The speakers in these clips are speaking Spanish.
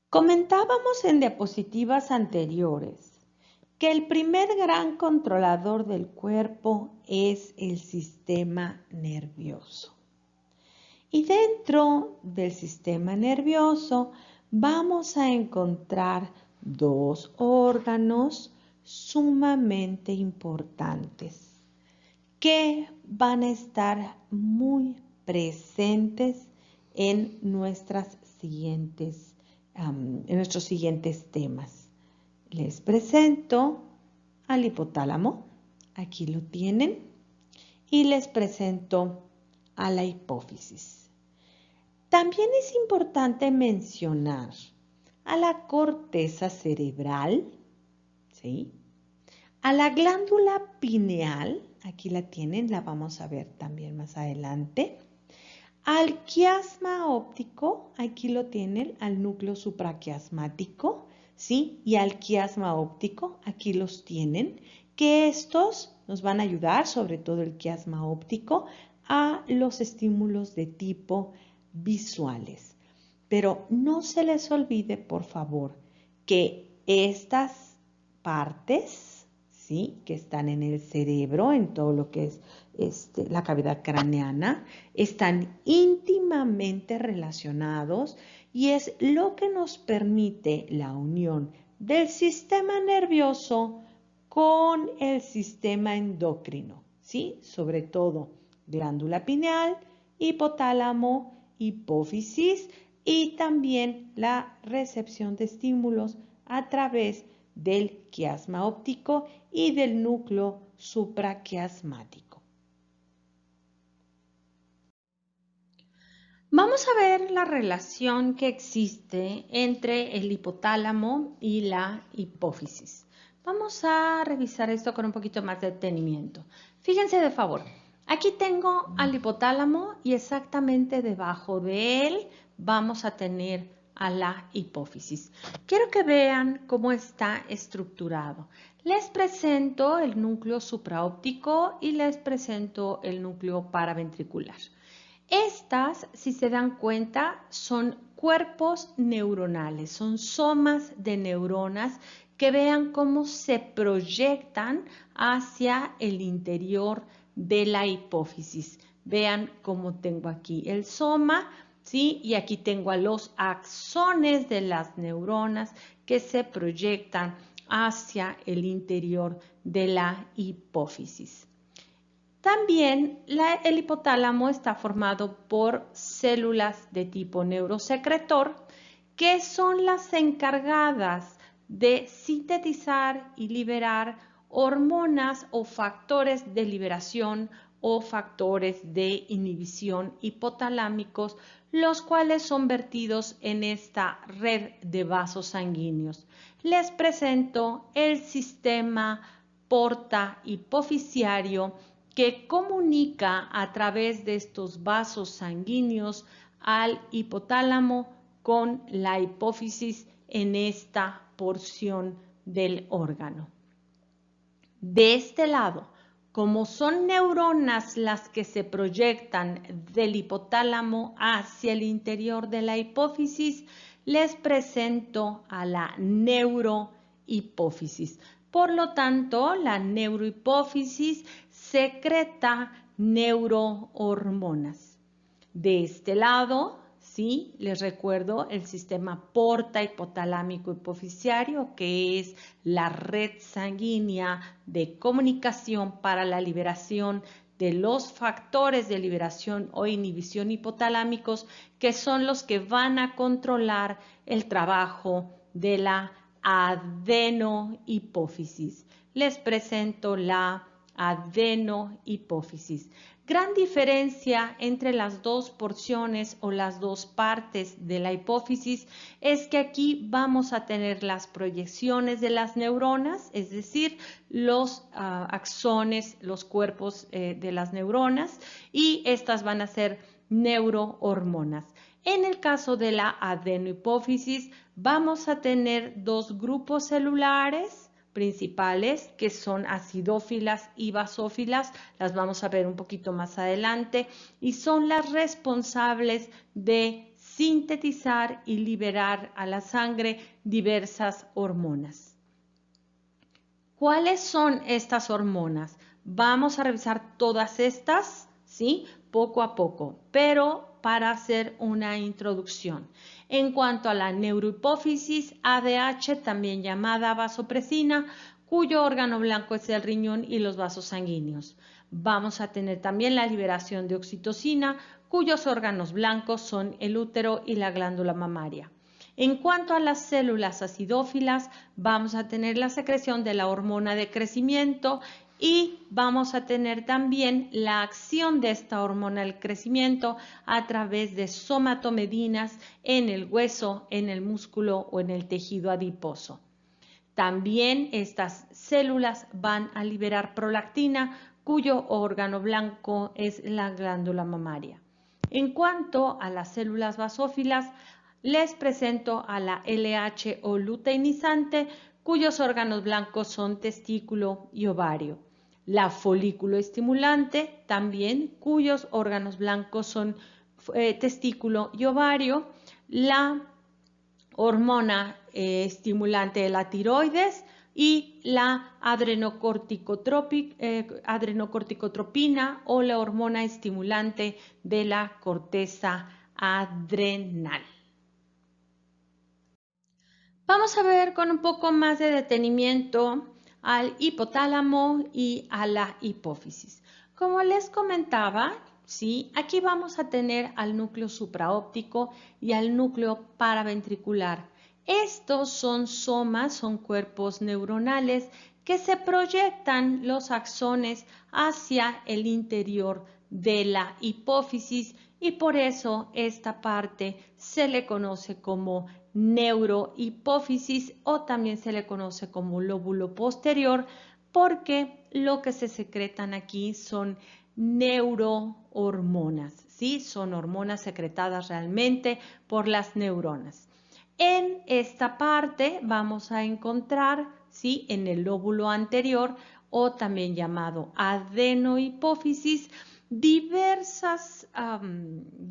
Comentábamos en diapositivas anteriores que el primer gran controlador del cuerpo es el sistema nervioso. Y dentro del sistema nervioso vamos a encontrar dos órganos sumamente importantes que van a estar muy presentes en nuestros siguientes temas. Les presento al hipotálamo, aquí lo tienen, y les presento a la hipófisis. También es importante mencionar a la corteza cerebral, ¿sí? A la glándula pineal, aquí la tienen, la vamos a ver también más adelante. Al quiasma óptico, aquí lo tienen, al núcleo supraquiasmático, ¿sí? Y al quiasma óptico, aquí los tienen, que estos nos van a ayudar, sobre todo el quiasma óptico, a los estímulos de tipo visuales. Pero no se les olvide, por favor, que estas partes, ¿sí? Que están en el cerebro, en todo lo que es la cavidad craneana, están íntimamente relacionados y es lo que nos permite la unión del sistema nervioso con el sistema endocrino, ¿sí? Sobre todo glándula pineal, hipotálamo, hipófisis y también la recepción de estímulos a través del quiasma óptico y del núcleo supraquiasmático. Vamos a ver la relación que existe entre el hipotálamo y la hipófisis. Vamos a revisar esto con un poquito más de detenimiento. Fíjense de favor, aquí tengo al hipotálamo y exactamente debajo de él vamos a tener a la hipófisis. Quiero que vean cómo está estructurado. Les presento el núcleo supraóptico y les presento el núcleo paraventricular. Estas, si se dan cuenta, son cuerpos neuronales, son somas de neuronas que vean cómo se proyectan hacia el interior de la hipófisis. Vean cómo tengo aquí el soma, ¿sí? Y aquí tengo a los axones de las neuronas que se proyectan hacia el interior de la hipófisis. También el hipotálamo está formado por células de tipo neurosecretor, que son las encargadas de sintetizar y liberar hormonas o factores de liberación o factores de inhibición hipotalámicos, los cuales son vertidos en esta red de vasos sanguíneos. Les presento el sistema porta hipofisiario que comunica a través de estos vasos sanguíneos al hipotálamo con la hipófisis en esta porción del órgano. De este lado, como son neuronas las que se proyectan del hipotálamo hacia el interior de la hipófisis, les presento a la neurohipófisis. Por lo tanto, la neurohipófisis secreta neurohormonas. De este lado, sí, les recuerdo el sistema porta hipotalámico hipofisiario, que es la red sanguínea de comunicación para la liberación de los factores de liberación o inhibición hipotalámicos, que son los que van a controlar el trabajo de la adenohipófisis. Les presento la adenohipófisis. Gran diferencia entre las dos porciones o las dos partes de la hipófisis es que aquí vamos a tener las proyecciones de las neuronas, es decir, los axones, los cuerpos de las neuronas, y estas van a ser neurohormonas. En el caso de la adenohipófisis vamos a tener dos grupos celulares principales, que son acidófilas y basófilas, las vamos a ver un poquito más adelante, y son las responsables de sintetizar y liberar a la sangre diversas hormonas. ¿Cuáles son estas hormonas? Vamos a revisar todas estas, ¿sí? Poco a poco, pero para hacer una introducción. En cuanto a la neurohipófisis, ADH, también llamada vasopresina, cuyo órgano blanco es el riñón y los vasos sanguíneos. Vamos a tener también la liberación de oxitocina, cuyos órganos blancos son el útero y la glándula mamaria. En cuanto a las células acidófilas, vamos a tener la secreción de la hormona de crecimiento y vamos a tener también la acción de esta hormona del crecimiento a través de somatomedinas en el hueso, en el músculo o en el tejido adiposo. También estas células van a liberar prolactina, cuyo órgano blanco es la glándula mamaria. En cuanto a las células basófilas, les presento a la LH o luteinizante, cuyos órganos blancos son testículo y ovario. La folículo estimulante, también, cuyos órganos blancos son testículo y ovario. La hormona estimulante de la tiroides y la adrenocorticotropina o la hormona estimulante de la corteza adrenal. Vamos a ver con un poco más de detenimiento al hipotálamo y a la hipófisis. Como les comentaba, ¿sí? Aquí vamos a tener al núcleo supraóptico y al núcleo paraventricular. Estos son somas, son cuerpos neuronales que se proyectan los axones hacia el interior de la hipófisis y por eso esta parte se le conoce como neurohipófisis o también se le conoce como lóbulo posterior porque lo que se secretan aquí son neurohormonas, ¿sí? Son hormonas secretadas realmente por las neuronas. En esta parte vamos a encontrar, ¿sí? En el lóbulo anterior o también llamado adenohipófisis, diversos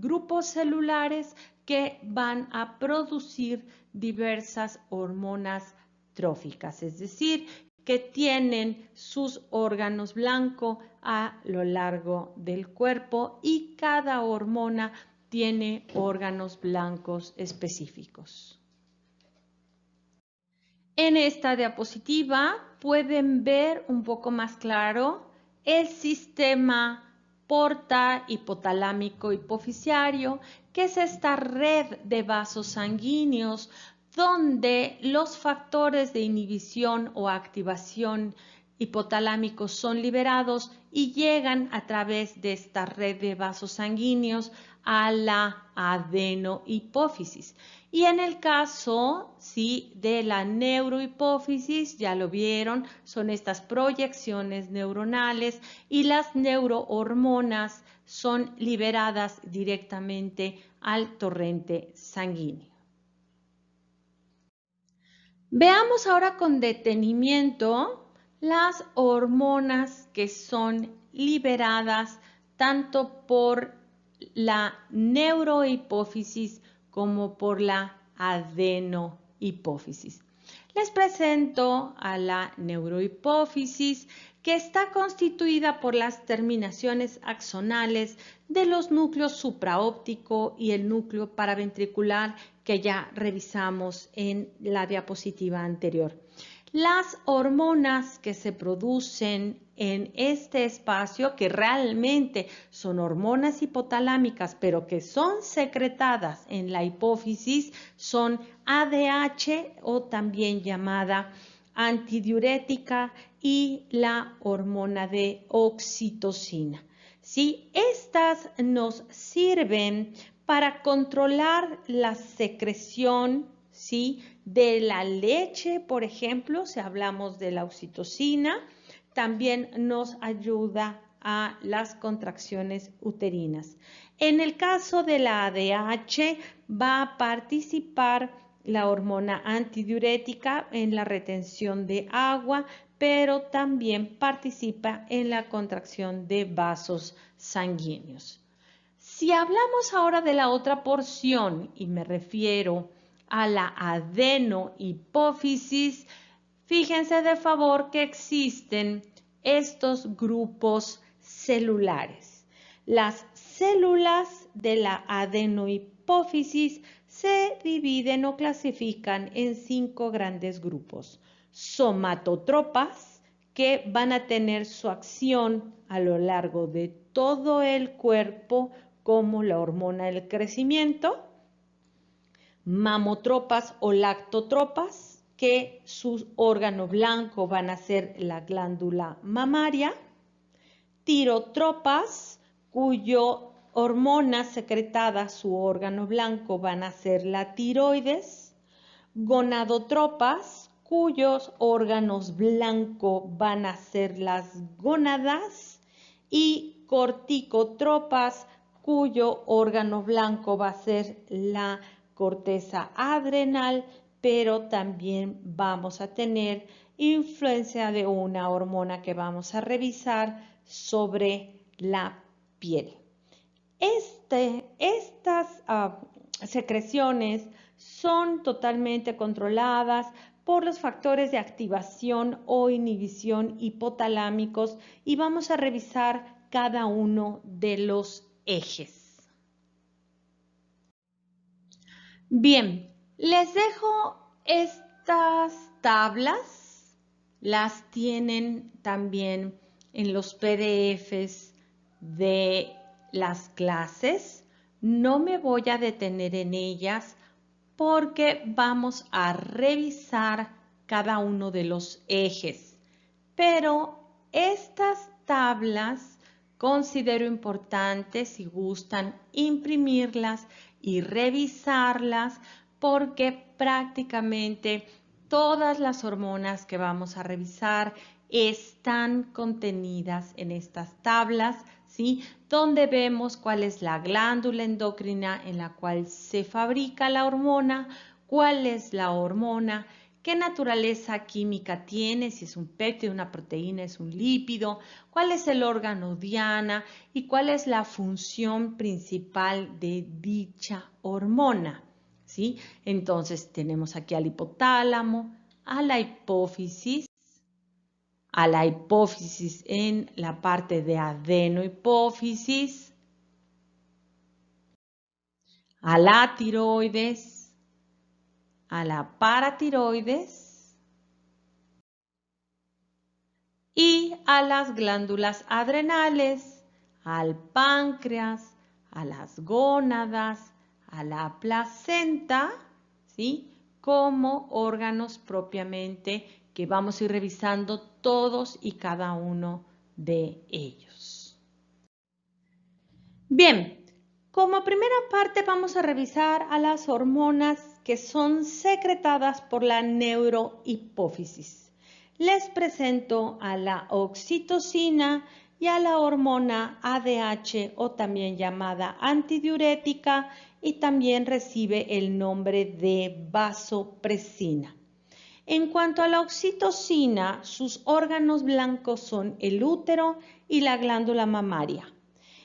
grupos celulares que van a producir diversas hormonas tróficas, es decir, que tienen sus órganos blancos a lo largo del cuerpo y cada hormona tiene órganos blancos específicos. En esta diapositiva pueden ver un poco más claro el sistema porta hipotalámico hipoficiario, que es esta red de vasos sanguíneos donde los factores de inhibición o activación hipotalámicos son liberados y llegan a través de esta red de vasos sanguíneos a la adenohipófisis. Y en el caso, ¿sí? De la neurohipófisis, ya lo vieron, son estas proyecciones neuronales y las neurohormonas son liberadas directamente al torrente sanguíneo. Veamos ahora con detenimiento las hormonas que son liberadas tanto por la neurohipófisis como por la adenohipófisis. Les presento a la neurohipófisis, que está constituida por las terminaciones axonales de los núcleos supraóptico y el núcleo paraventricular que ya revisamos en la diapositiva anterior. Las hormonas que se producen en este espacio, que realmente son hormonas hipotalámicas, pero que son secretadas en la hipófisis, son ADH o también llamada antidiurética y la hormona de oxitocina. ¿Sí? Estas nos sirven para controlar la secreción, ¿sí? De la leche, por ejemplo, si hablamos de la oxitocina, también nos ayuda a las contracciones uterinas. En el caso de la ADH va a participar la hormona antidiurética en la retención de agua, pero también participa en la contracción de vasos sanguíneos. Si hablamos ahora de la otra porción y me refiero a la adenohipófisis, fíjense de favor que existen estos grupos celulares. Las células de la adenohipófisis se dividen o clasifican en 5 grandes grupos. Somatotropas, que van a tener su acción a lo largo de todo el cuerpo, como la hormona del crecimiento. Mamotropas o lactotropas, que su órgano blanco van a ser la glándula mamaria. Tirotropas, cuyo hormona secretada, su órgano blanco, van a ser la tiroides. Gonadotropas, cuyos órganos blancos van a ser las gónadas. Y corticotropas, cuyo órgano blanco va a ser la corteza adrenal, pero también vamos a tener influencia de una hormona que vamos a revisar sobre la piel. Estas secreciones son totalmente controladas por los factores de activación o inhibición hipotalámicos y vamos a revisar cada uno de los ejes. Bien, les dejo estas tablas, las tienen también en los PDFs de las clases. No me voy a detener en ellas porque vamos a revisar cada uno de los ejes. Pero estas tablas considero importantes, si gustan, imprimirlas y revisarlas, porque prácticamente todas las hormonas que vamos a revisar están contenidas en estas tablas, ¿sí? Donde vemos cuál es la glándula endocrina en la cual se fabrica la hormona, cuál es la hormona, qué naturaleza química tiene, si es un péptido, una proteína, es un lípido, cuál es el órgano diana y cuál es la función principal de dicha hormona, ¿sí? Entonces tenemos aquí al hipotálamo, a la hipófisis en la parte de adenohipófisis, a la tiroides, a la paratiroides y a las glándulas adrenales, al páncreas, a las gónadas, a la placenta, ¿sí? Como órganos propiamente que vamos a ir revisando todos y cada uno de ellos. Bien, como primera parte vamos a revisar a las hormonas que son secretadas por la neurohipófisis. Les presento a la oxitocina y a la hormona ADH, o también llamada antidiurética, y también recibe el nombre de vasopresina. En cuanto a la oxitocina, sus órganos blancos son el útero y la glándula mamaria.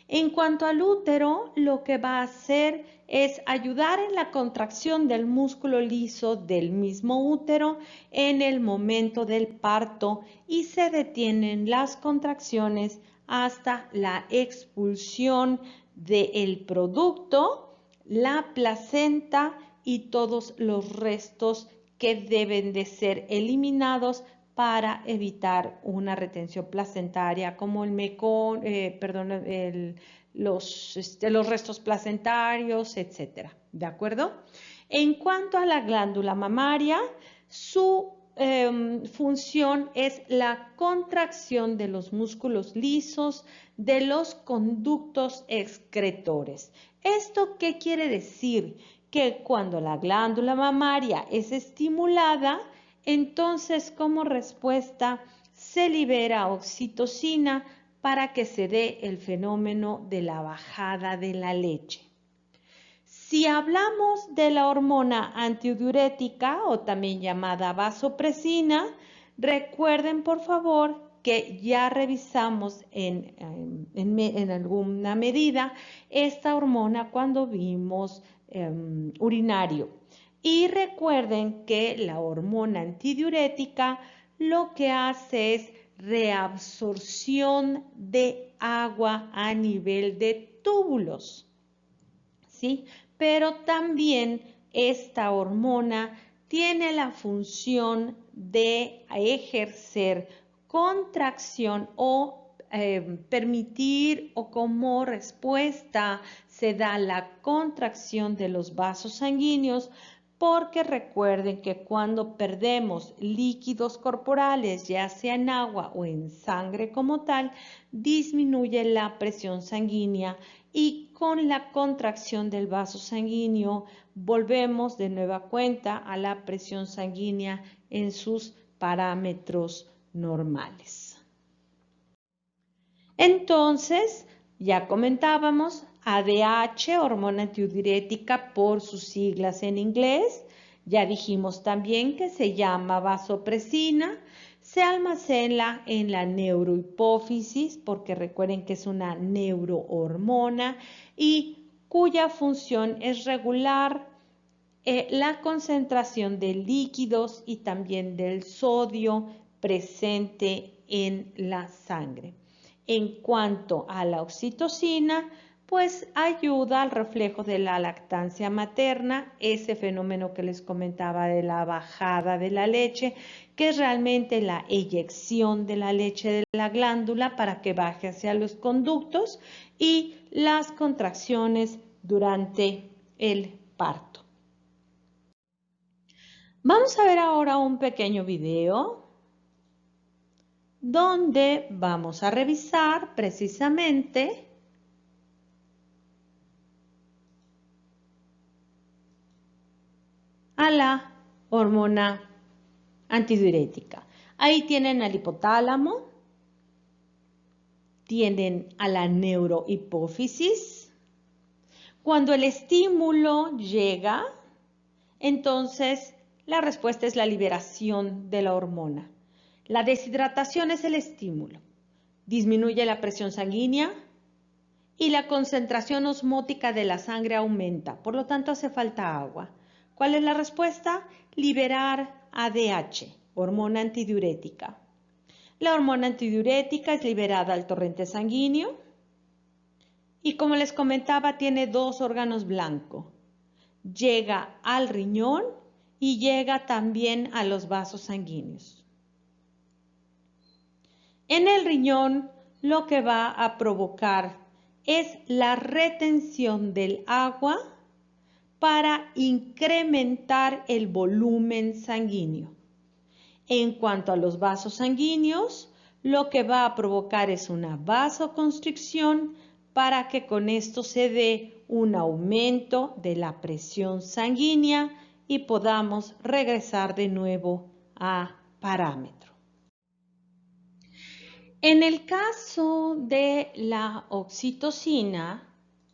En cuanto al útero, lo que va a hacer es ayudar en la contracción del músculo liso del mismo útero en el momento del parto y se detienen las contracciones hasta la expulsión del producto, la placenta y todos los restos que deben de ser eliminados para evitar una retención placentaria, como los restos placentarios, etc. ¿De acuerdo? En cuanto a la glándula mamaria, su función es la contracción de los músculos lisos de los conductos excretores. ¿Esto qué quiere decir? Que cuando la glándula mamaria es estimulada, entonces como respuesta se libera oxitocina para que se dé el fenómeno de la bajada de la leche. Si hablamos de la hormona antidiurética, o también llamada vasopresina, recuerden por favor que ya revisamos en alguna medida esta hormona cuando vimos urinario. Y recuerden que la hormona antidiurética lo que hace es reabsorción de agua a nivel de túbulos, ¿sí? Pero también esta hormona tiene la función de ejercer contracción o permitir, o como respuesta se da la contracción de los vasos sanguíneos, porque recuerden que cuando perdemos líquidos corporales, ya sea en agua o en sangre como tal, disminuye la presión sanguínea y con la contracción del vaso sanguíneo volvemos de nueva cuenta a la presión sanguínea en sus parámetros normales. Entonces, ya comentábamos, ADH, hormona antidiurética por sus siglas en inglés. Ya dijimos también que se llama vasopresina. Se almacena en la neurohipófisis, porque recuerden que es una neurohormona y cuya función es regular la concentración de líquidos y también del sodio presente en la sangre. En cuanto a la oxitocina, pues ayuda al reflejo de la lactancia materna, ese fenómeno que les comentaba de la bajada de la leche, que es realmente la eyección de la leche de la glándula para que baje hacia los conductos, y las contracciones durante el parto. Vamos a ver ahora un pequeño video donde vamos a revisar precisamente a la hormona antidiurética. Ahí tienen al hipotálamo, tienen a la neurohipófisis. Cuando el estímulo llega, entonces la respuesta es la liberación de la hormona. La deshidratación es el estímulo. Disminuye la presión sanguínea y la concentración osmótica de la sangre aumenta. Por lo tanto, hace falta agua. ¿Cuál es la respuesta? Liberar ADH, hormona antidiurética. La hormona antidiurética es liberada al torrente sanguíneo y, como les comentaba, tiene dos órganos blancos. Llega al riñón y llega también a los vasos sanguíneos. En el riñón lo que va a provocar es la retención del agua para incrementar el volumen sanguíneo. En cuanto a los vasos sanguíneos, lo que va a provocar es una vasoconstricción para que con esto se dé un aumento de la presión sanguínea y podamos regresar de nuevo a parámetro. En el caso de la oxitocina,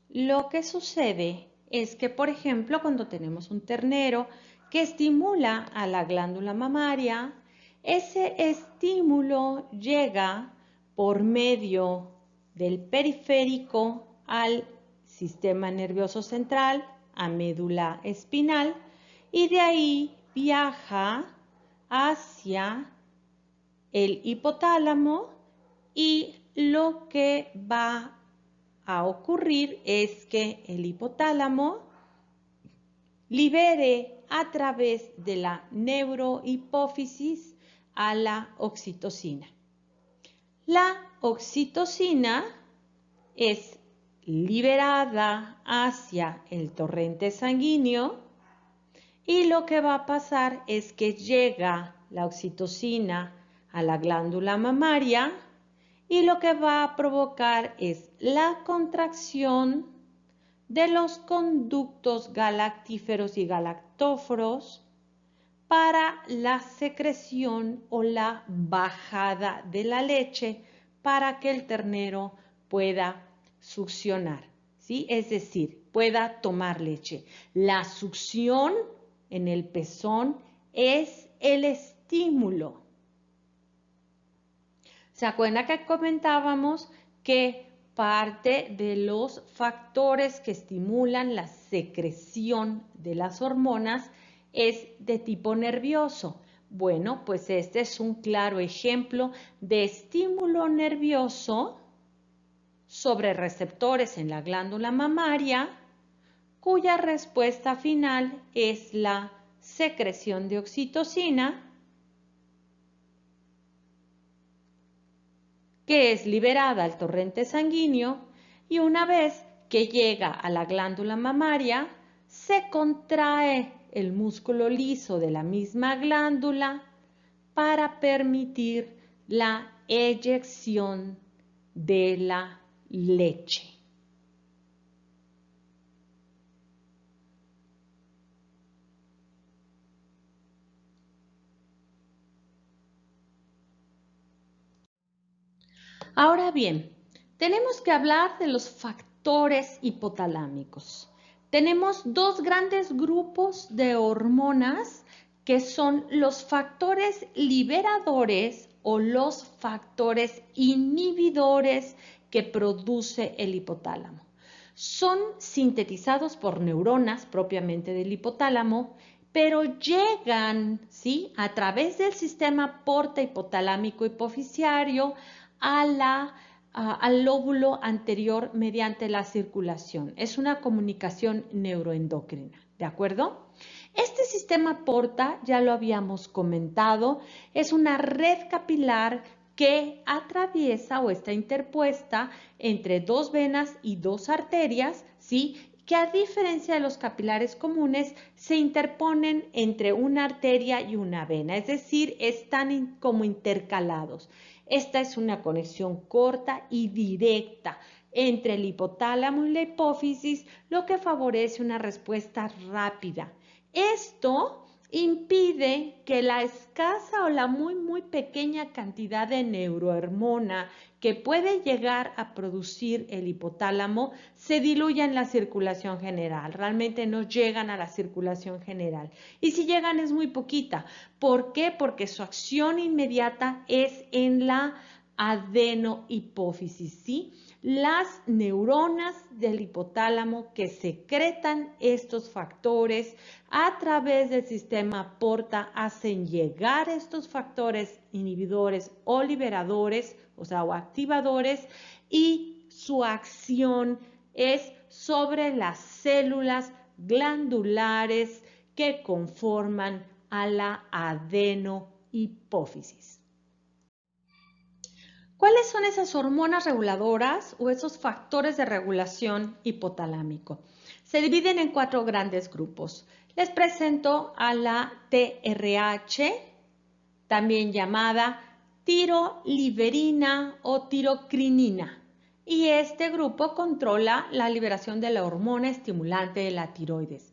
lo que sucede es que, por ejemplo, cuando tenemos un ternero que estimula a la glándula mamaria, ese estímulo llega por medio del periférico al sistema nervioso central, a médula espinal, y de ahí viaja hacia el hipotálamo, y lo que va a ocurrir es que el hipotálamo libere a través de la neurohipófisis a la oxitocina. La oxitocina es liberada hacia el torrente sanguíneo y lo que va a pasar es que llega la oxitocina a la glándula mamaria y lo que va a provocar es la contracción de los conductos galactíferos y galactóforos para la secreción o la bajada de la leche para que el ternero pueda succionar, ¿sí? Es decir, pueda tomar leche. La succión en el pezón es el estímulo. ¿Se acuerdan que comentábamos que parte de los factores que estimulan la secreción de las hormonas es de tipo nervioso? Bueno, pues este es un claro ejemplo de estímulo nervioso sobre receptores en la glándula mamaria, cuya respuesta final es la secreción de oxitocina, que es liberada al torrente sanguíneo y una vez que llega a la glándula mamaria, se contrae el músculo liso de la misma glándula para permitir la eyección de la leche. Ahora bien, tenemos que hablar de los factores hipotalámicos. Tenemos dos grandes grupos de hormonas que son los factores liberadores o los factores inhibidores que produce el hipotálamo. Son sintetizados por neuronas propiamente del hipotálamo, pero llegan, ¿sí?, a través del sistema porta hipotalámico hipoficiario al lóbulo anterior mediante la circulación. Es una comunicación neuroendocrina, ¿de acuerdo? Este sistema porta, ya lo habíamos comentado, es una red capilar que atraviesa o está interpuesta entre dos venas y dos arterias, ¿sí?, que a diferencia de los capilares comunes se interponen entre una arteria y una vena, es decir, están como intercalados. Esta es una conexión corta y directa entre el hipotálamo y la hipófisis, lo que favorece una respuesta rápida. Esto impide que la escasa o la muy pequeña cantidad de neurohormona que puede llegar a producir el hipotálamo se diluya en la circulación general. Realmente no llegan a la circulación general. Y si llegan es muy poquita. ¿Por qué? Porque su acción inmediata es en la adenohipófisis, ¿sí? Las neuronas del hipotálamo que secretan estos factores a través del sistema porta hacen llegar estos factores inhibidores o liberadores, o sea, o activadores, y su acción es sobre las células glandulares que conforman a la adenohipófisis. ¿Cuáles son esas hormonas reguladoras o esos factores de regulación hipotalámico? Se dividen en 4 grandes grupos. Les presento a la TRH, también llamada tiroliberina o tirocrinina. Y este grupo controla la liberación de la hormona estimulante de la tiroides.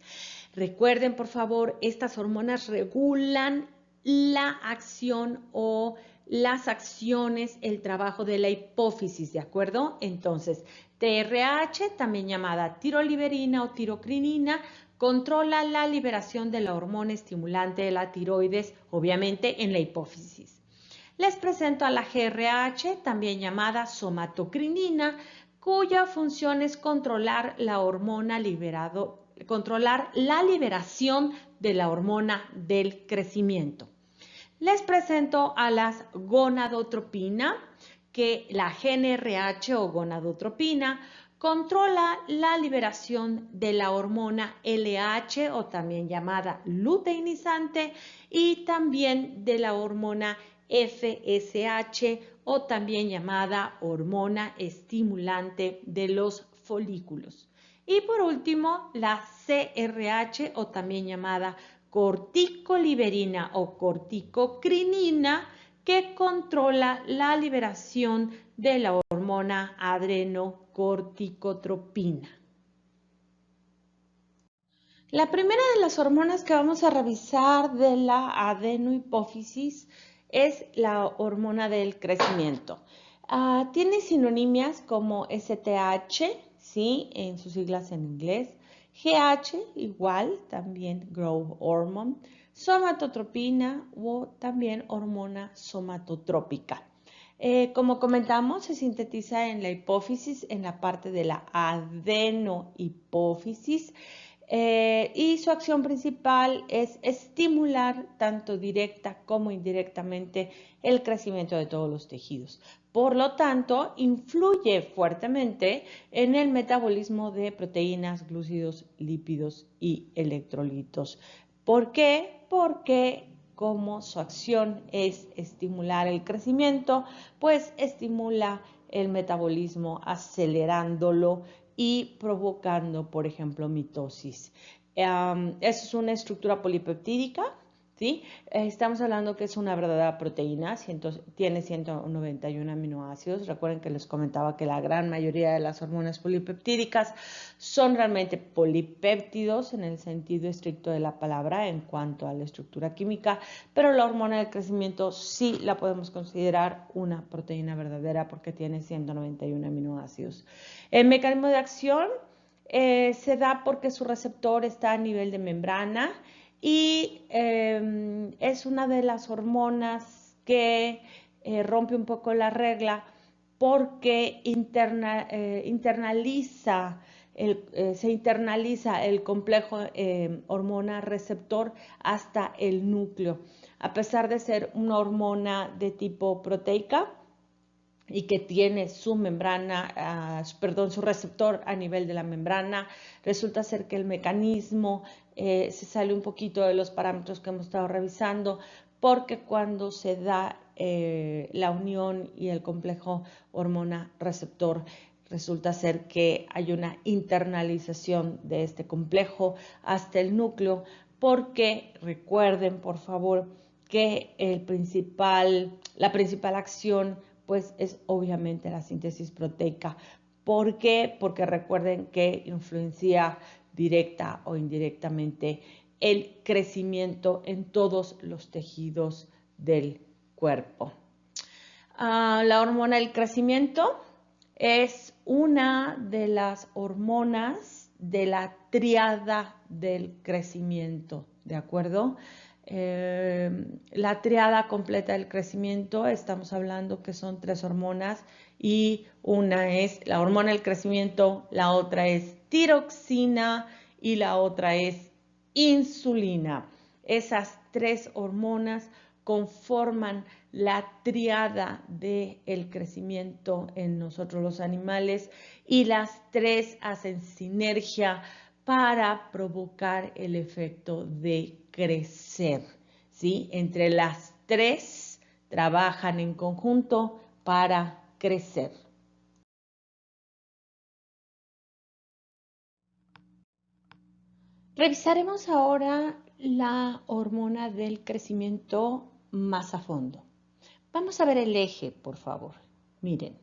Recuerden, por favor, estas hormonas regulan la acción o las acciones, el trabajo de la hipófisis, ¿de acuerdo? Entonces, TRH, también llamada tiroliberina o tirocrinina, controla la liberación de la hormona estimulante de la tiroides, obviamente en la hipófisis. Les presento a la GRH, también llamada somatocrinina, cuya función es controlar la hormona controlar la liberación de la hormona del crecimiento. Les presento a las gonadotropina, que la GnRH o gonadotropina controla la liberación de la hormona LH o también llamada luteinizante y también de la hormona FSH o también llamada hormona estimulante de los folículos. Y por último, la CRH o también llamada corticoliberina o corticocrinina, que controla la liberación de la hormona adrenocorticotropina. La primera de las hormonas que vamos a revisar de la adenohipófisis es la hormona del crecimiento. Tiene sinonimias como STH, ¿sí?, en sus siglas en inglés, GH igual, también growth hormone, somatotropina o también hormona somatotrópica. Como comentamos, se sintetiza en la hipófisis, en la parte de la adenohipófisis, y su acción principal es estimular tanto directa como indirectamente el crecimiento de todos los tejidos. Por lo tanto, influye fuertemente en el metabolismo de proteínas, glúcidos, lípidos y electrolitos. ¿Por qué? Porque como su acción es estimular el crecimiento, pues estimula el metabolismo acelerándolo y provocando, por ejemplo, mitosis. Eso es una estructura polipeptídica, ¿sí? Estamos hablando que es una verdadera proteína, tiene 191 aminoácidos. Recuerden que les comentaba que la gran mayoría de las hormonas polipeptídicas son realmente polipéptidos en el sentido estricto de la palabra en cuanto a la estructura química, pero la hormona del crecimiento sí la podemos considerar una proteína verdadera porque tiene 191 aminoácidos. El mecanismo de acción se da porque su receptor está a nivel de membrana y es una de las hormonas que rompe un poco la regla porque se internaliza el complejo hormona-receptor hasta el núcleo. A pesar de ser una hormona de tipo proteica y que tiene su membrana, su receptor a nivel de la membrana, resulta ser que el mecanismo se sale un poquito de los parámetros que hemos estado revisando, porque cuando se da la unión y el complejo hormona-receptor, resulta ser que hay una internalización de este complejo hasta el núcleo, porque recuerden, por favor, que la principal acción pues es obviamente la síntesis proteica. ¿Por qué? Porque recuerden que influencia directa o indirectamente el crecimiento en todos los tejidos del cuerpo. La hormona del crecimiento es una de las hormonas de la tríada del crecimiento, ¿de acuerdo? La tríada completa del crecimiento, estamos hablando que son 3 hormonas y una es la hormona del crecimiento, la otra es tiroxina y la otra es insulina. Esas 3 hormonas conforman la tríada del crecimiento en nosotros los animales y las 3 hacen sinergia para provocar el efecto de crecer, ¿sí? Entre las 3 trabajan en conjunto para crecer. Revisaremos ahora la hormona del crecimiento más a fondo. Vamos a ver el eje, por favor. Miren,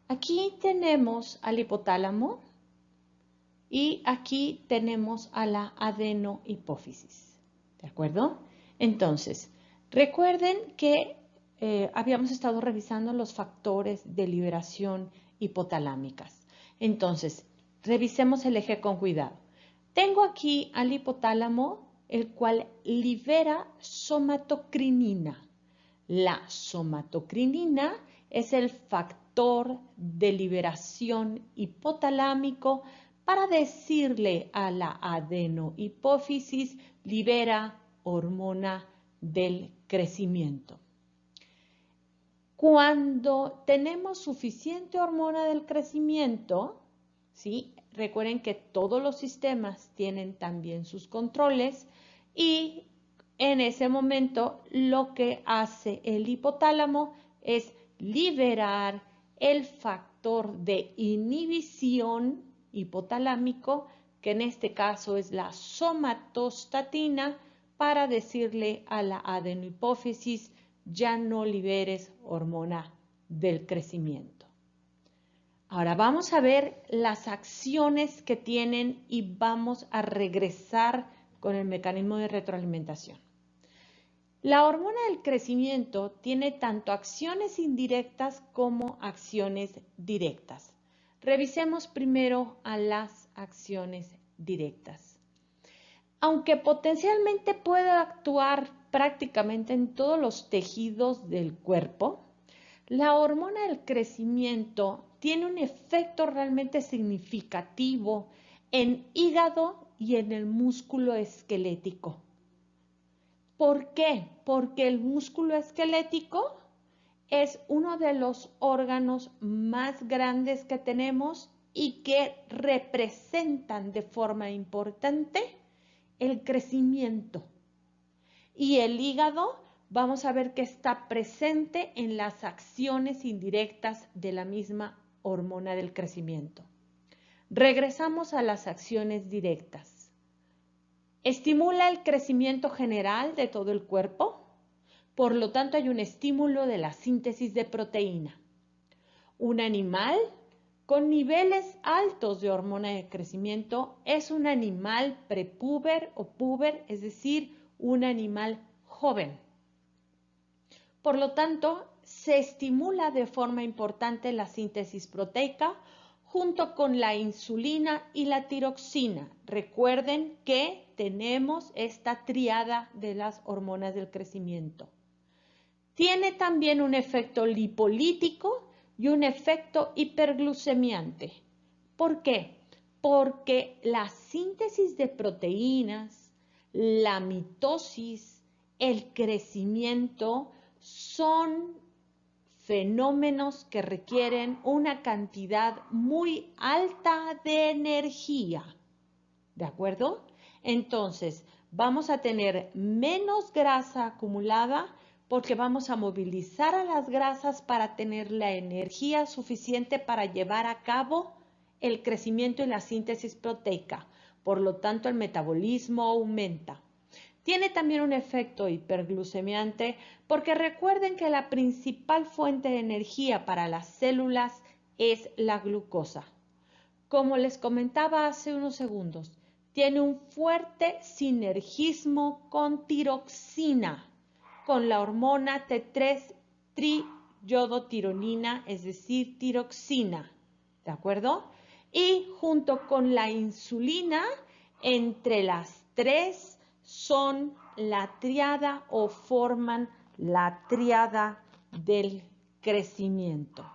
aquí tenemos al hipotálamo y aquí tenemos a la adenohipófisis, ¿de acuerdo? Entonces, recuerden que habíamos estado revisando los factores de liberación hipotalámicas. Entonces, revisemos el eje con cuidado. Tengo aquí al hipotálamo, el cual libera somatocrinina. La somatocrinina es el factor de liberación hipotalámico para decirle a la adenohipófisis, libera hormona del crecimiento. Cuando tenemos suficiente hormona del crecimiento, ¿sí? Recuerden que todos los sistemas tienen también sus controles y en ese momento lo que hace el hipotálamo es liberar el factor de inhibición hipotalámico, que en este caso es la somatostatina, para decirle a la adenohipófisis, ya no liberes hormona del crecimiento. Ahora vamos a ver las acciones que tienen y vamos a regresar con el mecanismo de retroalimentación. La hormona del crecimiento tiene tanto acciones indirectas como acciones directas. Revisemos primero a las acciones directas. Aunque potencialmente puede actuar prácticamente en todos los tejidos del cuerpo, La hormona del crecimiento tiene un efecto realmente significativo en hígado y en el músculo esquelético. ¿Por qué? Porque el músculo esquelético es uno de los órganos más grandes que tenemos y que representan de forma importante el crecimiento. Y el hígado, vamos a ver que está presente en las acciones indirectas de la misma hormona del crecimiento. Regresamos a las acciones directas. Estimula el crecimiento general de todo el cuerpo, por lo tanto hay un estímulo de la síntesis de proteína. Un animal con niveles altos de hormona de crecimiento es un animal prepúber o puber, es decir, un animal joven. Por lo tanto, se estimula de forma importante la síntesis proteica junto con la insulina y la tiroxina. Recuerden que tenemos esta tríada de las hormonas del crecimiento. Tiene también un efecto lipolítico y un efecto hiperglucemiante. ¿Por qué? Porque la síntesis de proteínas, la mitosis, el crecimiento son fenómenos que requieren una cantidad muy alta de energía. ¿De acuerdo? Entonces, vamos a tener menos grasa acumulada porque vamos a movilizar a las grasas para tener la energía suficiente para llevar a cabo el crecimiento y la síntesis proteica. Por lo tanto, el metabolismo aumenta. Tiene también un efecto hiperglucemiante porque recuerden que la principal fuente de energía para las células es la glucosa. Como les comentaba hace unos segundos, tiene un fuerte sinergismo con tiroxina, con la hormona T3-triiodotironina, es decir, tiroxina, ¿de acuerdo? Y junto con la insulina, entre las tres son la tríada o forman la tríada del crecimiento.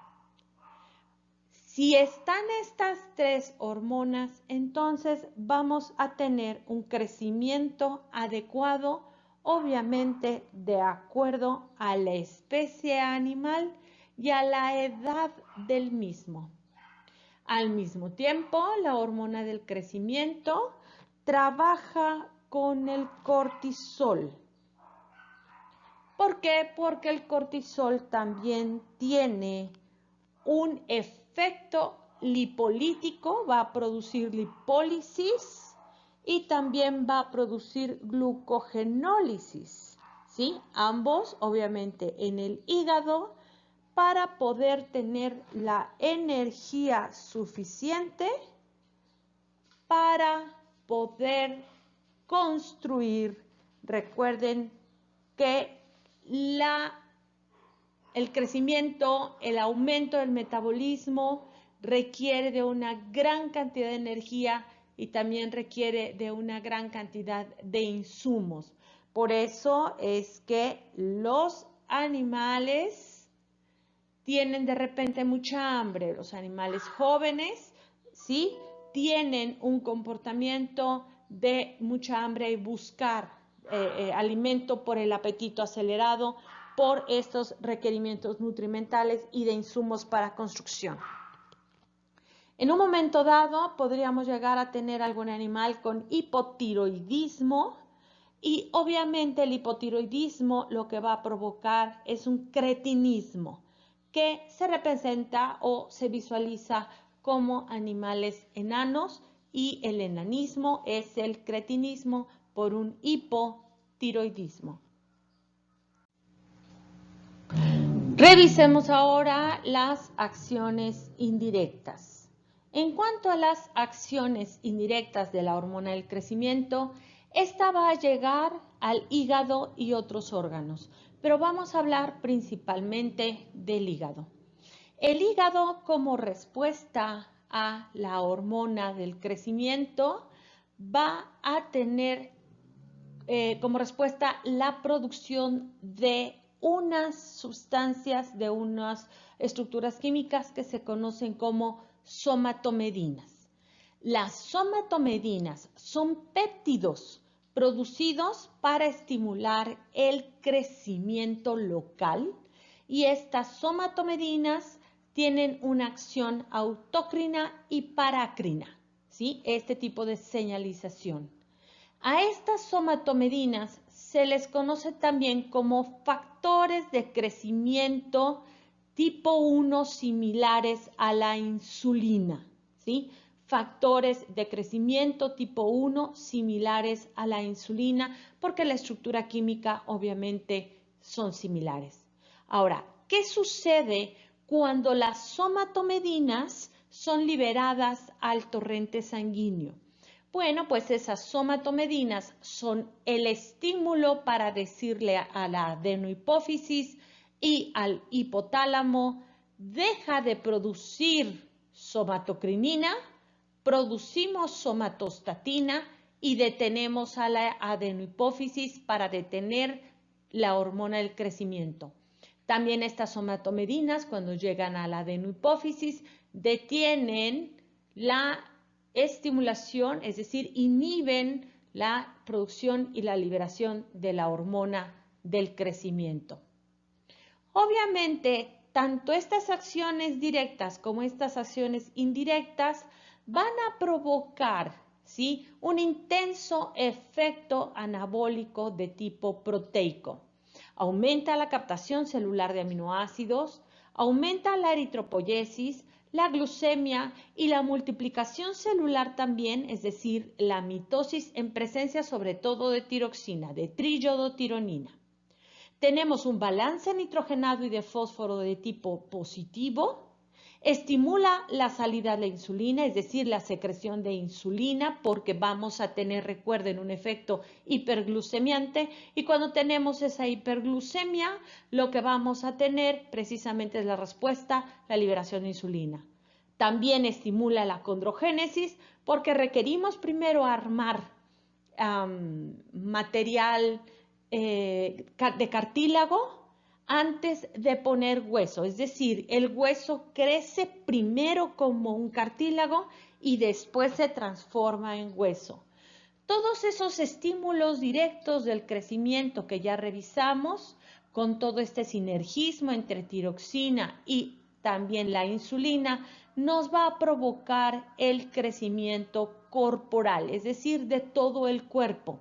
Si están estas tres hormonas, entonces vamos a tener un crecimiento adecuado, obviamente de acuerdo a la especie animal y a la edad del mismo. Al mismo tiempo, la hormona del crecimiento trabaja con el cortisol. ¿Por qué? Porque el cortisol también tiene un efecto lipolítico, va a producir lipólisis y también va a producir glucogenólisis, ¿sí? Ambos, obviamente, en el hígado para poder tener la energía suficiente para poder construir. Recuerden que el crecimiento, el aumento del metabolismo requiere de una gran cantidad de energía y también requiere de una gran cantidad de insumos. Por eso es que los animales tienen de repente mucha hambre. Los animales jóvenes, ¿sí?, tienen un comportamiento de mucha hambre y buscar alimento por el apetito acelerado, por estos requerimientos nutrimentales y de insumos para construcción. En un momento dado podríamos llegar a tener algún animal con hipotiroidismo y obviamente el hipotiroidismo lo que va a provocar es un cretinismo que se representa o se visualiza como animales enanos y el enanismo es el cretinismo por un hipotiroidismo. Revisemos ahora las acciones indirectas. En cuanto a las acciones indirectas de la hormona del crecimiento, esta va a llegar al hígado y otros órganos, pero vamos a hablar principalmente del hígado. El hígado, como respuesta a la hormona del crecimiento, va a tener como respuesta la producción de unas sustancias, de unas estructuras químicas que se conocen como somatomedinas. Las somatomedinas son péptidos producidos para estimular el crecimiento local y estas somatomedinas tienen una acción autócrina y parácrina, ¿sí? Este tipo de señalización. A estas somatomedinas se les conoce también como factores de crecimiento tipo 1 similares a la insulina, ¿sí? Factores de crecimiento tipo 1 similares a la insulina porque la estructura química obviamente son similares. Ahora, ¿qué sucede cuando las somatomedinas son liberadas al torrente sanguíneo? Bueno, pues esas somatomedinas son el estímulo para decirle a la adenohipófisis y al hipotálamo, deja de producir somatocrinina, producimos somatostatina y detenemos a la adenohipófisis para detener la hormona del crecimiento. También estas somatomedinas, cuando llegan a la adenohipófisis, detienen la estimulación, es decir, inhiben la producción y la liberación de la hormona del crecimiento. Obviamente, tanto estas acciones directas como estas acciones indirectas van a provocar, ¿sí?, un intenso efecto anabólico de tipo proteico. Aumenta la captación celular de aminoácidos, aumenta la eritropoyesis, la glucemia y la multiplicación celular también, es decir, la mitosis en presencia sobre todo de tiroxina, de triiodotironina. Tenemos un balance nitrogenado y de fósforo de tipo positivo, estimula la salida de la insulina, es decir, la secreción de insulina, porque vamos a tener, recuerden, un efecto hiperglucemiante y cuando tenemos esa hiperglucemia, lo que vamos a tener precisamente es la respuesta, la liberación de insulina. También estimula la condrogénesis porque requerimos primero armar material de cartílago antes de poner hueso, es decir, el hueso crece primero como un cartílago y después se transforma en hueso. Todos esos estímulos directos del crecimiento que ya revisamos, con todo este sinergismo entre tiroxina y también la insulina, nos va a provocar el crecimiento corporal, es decir, de todo el cuerpo.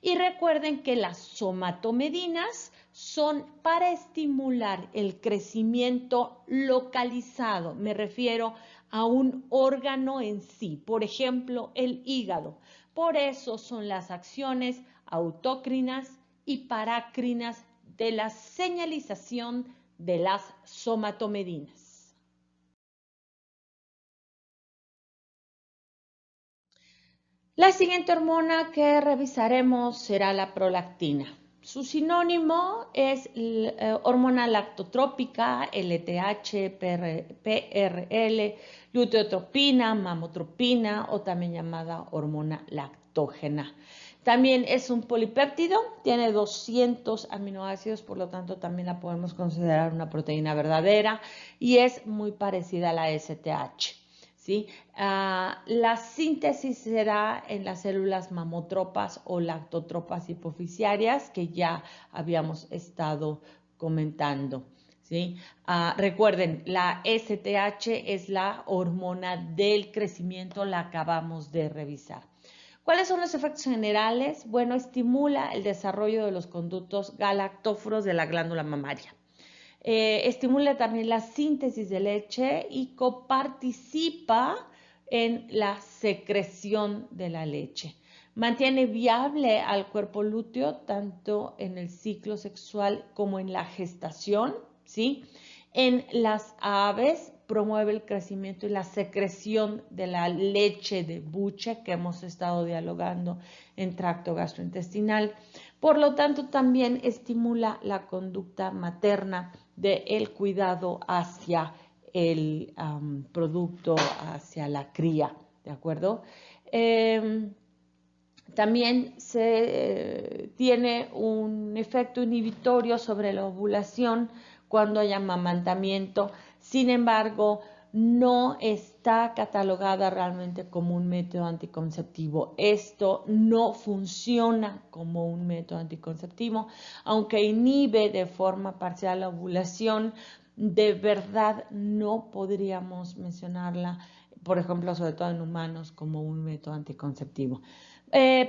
Y recuerden que las somatomedinas son para estimular el crecimiento localizado, me refiero a un órgano en sí, por ejemplo, el hígado. Por eso son las acciones autócrinas y parácrinas de la señalización de las somatomedinas. La siguiente hormona que revisaremos será la prolactina. Su sinónimo es hormona lactotrópica, LTH, PRL, luteotropina, mamotropina o también llamada hormona lactógena. También es un polipéptido, tiene 200 aminoácidos, por lo tanto también la podemos considerar una proteína verdadera y es muy parecida a la STH. ¿Sí? La síntesis se da en las células mamotropas o lactotropas hipofisiarias que ya habíamos estado comentando. ¿Sí? Recuerden, la STH es la hormona del crecimiento, la acabamos de revisar. ¿Cuáles son los efectos generales? Bueno, estimula el desarrollo de los conductos galactóforos de la glándula mamaria. Estimula también la síntesis de leche y coparticipa en la secreción de la leche. Mantiene viable al cuerpo lúteo tanto en el ciclo sexual como en la gestación, ¿sí? En las aves promueve el crecimiento y la secreción de la leche de buche que hemos estado dialogando en tracto gastrointestinal. Por lo tanto, también estimula la conducta materna del cuidado hacia el producto, hacia la cría, ¿de acuerdo? También tiene un efecto inhibitorio sobre la ovulación cuando hay amamantamiento. Sin embargo, no está catalogada realmente como un método anticonceptivo. Esto no funciona como un método anticonceptivo, aunque inhibe de forma parcial la ovulación. De verdad no podríamos mencionarla, por ejemplo, sobre todo en humanos, como un método anticonceptivo.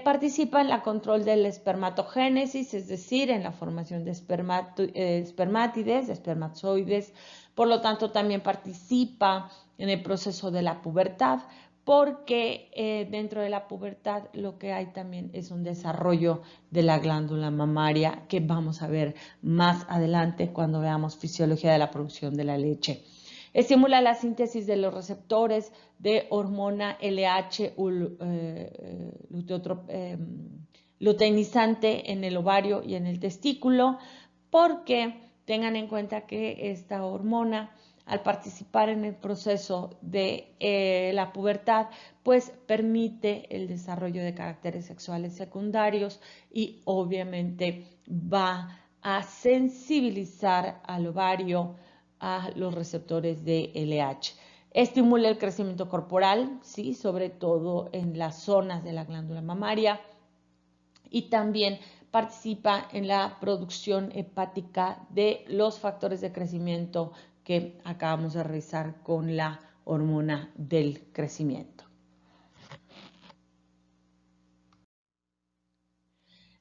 Participa en la control de la espermatogénesis, es decir, en la formación de espermátides, de espermatozoides. Por lo tanto, también participa en el proceso de la pubertad, porque dentro de la pubertad lo que hay también es un desarrollo de la glándula mamaria, que vamos a ver más adelante cuando veamos fisiología de la producción de la leche. Estimula la síntesis de los receptores de hormona LH luteinizante en el ovario y en el testículo, porque tengan en cuenta que esta hormona, al participar en el proceso de la pubertad, pues permite el desarrollo de caracteres sexuales secundarios y obviamente va a sensibilizar al ovario a los receptores de LH. Estimula el crecimiento corporal, ¿sí? Sobre todo en las zonas de la glándula mamaria, y también participa en la producción hepática de los factores de crecimiento que acabamos de revisar con la hormona del crecimiento.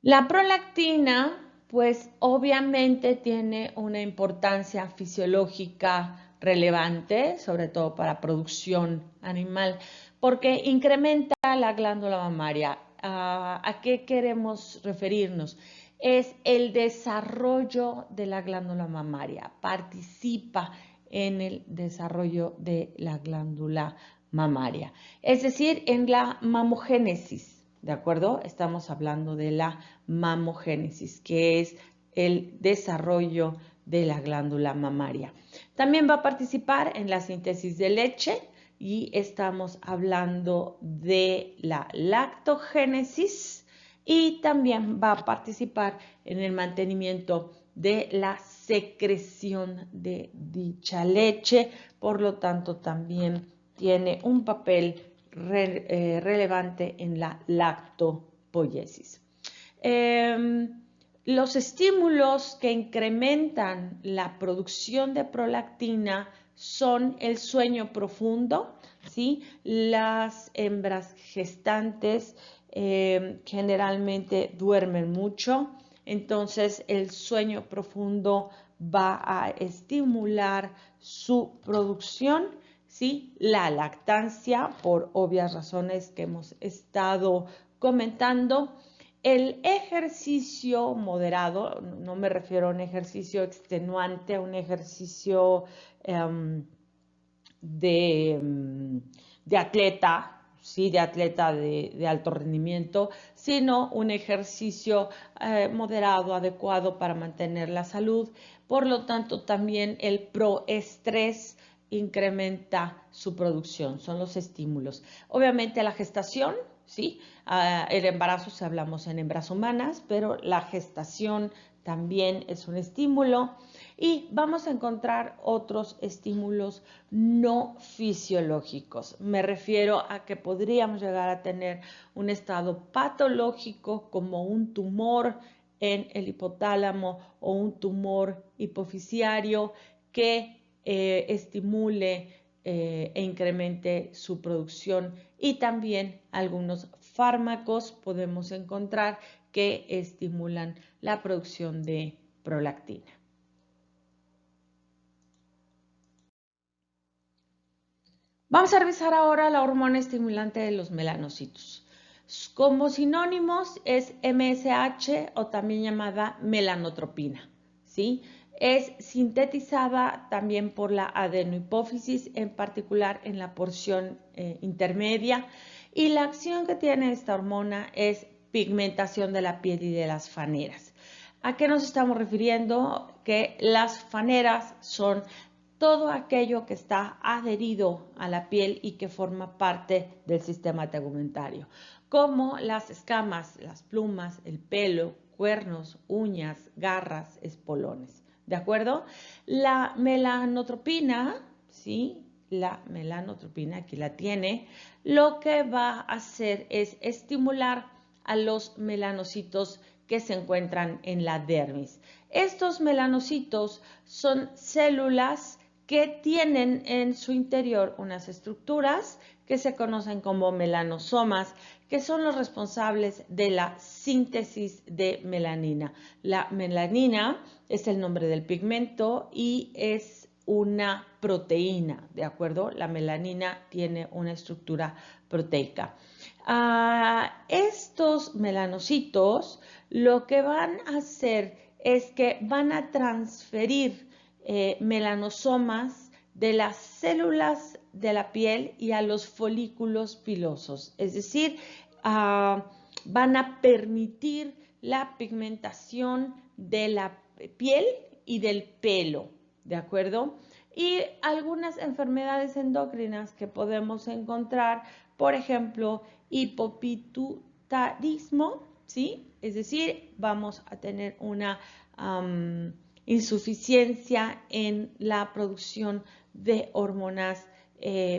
La prolactina, pues obviamente tiene una importancia fisiológica relevante, sobre todo para producción animal, porque incrementa la glándula mamaria. ¿A qué queremos referirnos? Es el desarrollo de la glándula mamaria, participa en el desarrollo de la glándula mamaria, es decir, en la mamogénesis. ¿De acuerdo? Estamos hablando de la mamogénesis, que es el desarrollo de la glándula mamaria. También va a participar en la síntesis de leche y estamos hablando de la lactogénesis, y también va a participar en el mantenimiento de la secreción de dicha leche. Por lo tanto, también tiene un papel relevante en la lactopoiesis. Los estímulos que incrementan la producción de prolactina son el sueño profundo, ¿sí? Las hembras gestantes generalmente duermen mucho, entonces el sueño profundo va a estimular su producción, ¿sí? La lactancia, por obvias razones que hemos estado comentando. El ejercicio moderado, no me refiero a un ejercicio extenuante, a un ejercicio de atleta, ¿sí? De atleta de alto rendimiento, sino un ejercicio moderado, adecuado para mantener la salud. Por lo tanto, también el proestrés incrementa su producción, son los estímulos. Obviamente la gestación, ¿sí? El embarazo, si hablamos en hembras humanas, pero la gestación también es un estímulo, y vamos a encontrar otros estímulos no fisiológicos. Me refiero a que podríamos llegar a tener un estado patológico como un tumor en el hipotálamo o un tumor hipofisiario que estimule e incremente su producción, y también algunos fármacos podemos encontrar que estimulan la producción de prolactina. Vamos a revisar ahora la hormona estimulante de los melanocitos. Como sinónimos es MSH, o también llamada melanotropina, ¿sí? Es sintetizada también por la adenohipófisis, en particular en la porción intermedia, y la acción que tiene esta hormona es pigmentación de la piel y de las faneras. ¿A qué nos estamos refiriendo? Que las faneras son todo aquello que está adherido a la piel y que forma parte del sistema tegumentario, como las escamas, las plumas, el pelo, cuernos, uñas, garras, espolones. ¿De acuerdo? La melanotropina, ¿sí? La melanotropina, aquí la tiene, lo que va a hacer es estimular a los melanocitos que se encuentran en la dermis. Estos melanocitos son células que tienen en su interior unas estructuras que se conocen como melanosomas, que son los responsables de la síntesis de melanina. La melanina es el nombre del pigmento y es una proteína, ¿de acuerdo? La melanina tiene una estructura proteica. Estos melanocitos lo que van a hacer es que van a transferir melanosomas de las células de la piel y a los folículos pilosos, es decir, van a permitir la pigmentación de la piel y del pelo, ¿de acuerdo? Y algunas enfermedades endocrinas que podemos encontrar, por ejemplo, hipopituitarismo, ¿sí? Es decir, vamos a tener una insuficiencia en la producción de hormonas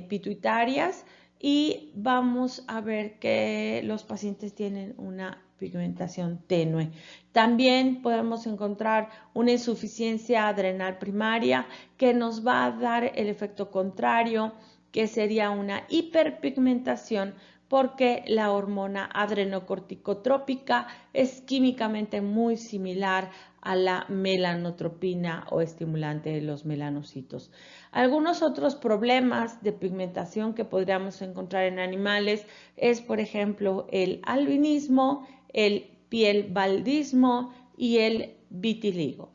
pituitarias y vamos a ver que los pacientes tienen una pigmentación tenue. También podemos encontrar una insuficiencia adrenal primaria que nos va a dar el efecto contrario, que sería una hiperpigmentación, porque la hormona adrenocorticotrópica es químicamente muy similar a la melanotropina o estimulante de los melanocitos. Algunos otros problemas de pigmentación que podríamos encontrar en animales es, por ejemplo, el albinismo, el pielbaldismo y el vitiligo.